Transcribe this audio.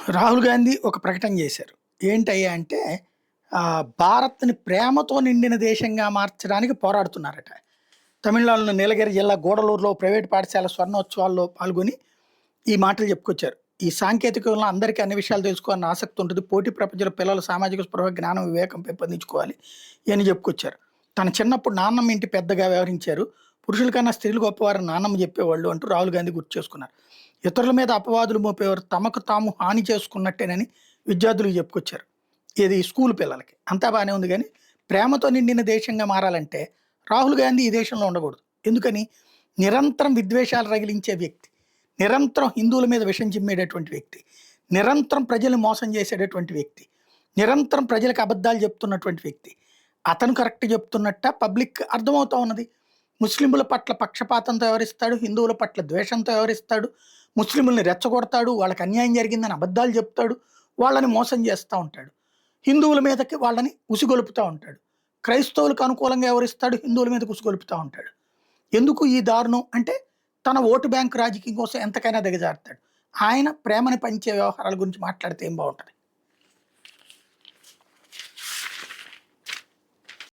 రాహుల్ గాంధీ ఒక ప్రకటన చేశారు. ఏంటయ్యా అంటే భారత్‌ని ప్రేమతో నిండిన దేశంగా మార్చడానికి పోరాడుతున్నారట. తమిళనాడులో నీలగిరి జిల్లా గూడలూరులో ప్రైవేట్ పాఠశాల స్వర్ణోత్సవాల్లో పాల్గొని ఈ మాటలు చెప్పుకొచ్చారు. ఈ సాంకేతికంలో అందరికీ అన్ని విషయాలు తెలుసుకోవాలని ఆసక్తి ఉంటుంది. పోటీ ప్రపంచంలో పిల్లలు సామాజిక స్పృహ, జ్ఞానం, వివేకం పెంపొందించుకోవాలి అని చెప్పుకొచ్చారు. తన చిన్నప్పుడు నాన్నమ్మ ఇంటి పెద్దగా వ్యవహరించారు. పురుషుల కన్నా స్త్రీలు గొప్పవారని నాన్నమ్మ చెప్పేవాళ్ళు అంటూ రాహుల్ గాంధీ గుర్తు చేసుకున్నారు. ఇతరుల మీద అపవాదులు మోపేవారు తమకు తాము హాని చేసుకున్నట్టేనని విద్యార్థులకు చెప్పుకొచ్చారు. ఇది స్కూల్ పిల్లలకి. అంతా బానే ఉంది గానీ, ప్రేమతో నిండిన దేశంగా మారాలంటే రాహుల్ గాంధీ ఈ దేశంలో ఉండకూడదు. ఎందుకని? నిరంతరం విద్వేషాలు రగిలించే వ్యక్తి. నిరంతరం హిందువుల మీద విషం చిమ్మేటటువంటి వ్యక్తి. నిరంతరం ప్రజల్ని మోసం చేసేటటువంటి వ్యక్తి. నిరంతరం ప్రజలకు అబద్ధాలు చెప్తున్నటువంటి వ్యక్తి. అతను కరెక్ట్ చెప్తున్నట్ట పబ్లిక్ అర్థమవుతా ఉన్నది. ముస్లింల పట్ల పక్షపాతంతో వ్యవహరిస్తాడు. హిందువుల పట్ల ద్వేషంతో వ్యవహరిస్తాడు. ముస్లింలని రెచ్చగొడతాడు. వాళ్ళకి అన్యాయం జరిగిందని అబద్ధాలు చెప్తాడు. వాళ్ళని మోసం చేస్తా ఉంటాడు. హిందువుల మీదకి వాళ్ళని ఉసిగొలుపుతా ఉంటాడు. క్రైస్తవులకు అనుకూలంగా వ్యవహరిస్తాడు. హిందువుల మీదకి ఉసిగొలుపుతా ఉంటాడు. ఎందుకు ఈ దారుణం అంటే తన ఓటు బ్యాంక్ రాజకీయం కోసం ఎంతకైనా దిగజారుతాడు. ఆయన ప్రేమని పంచే వ్యవహారాల గురించి మాట్లాడితే ఏం బావుంటది?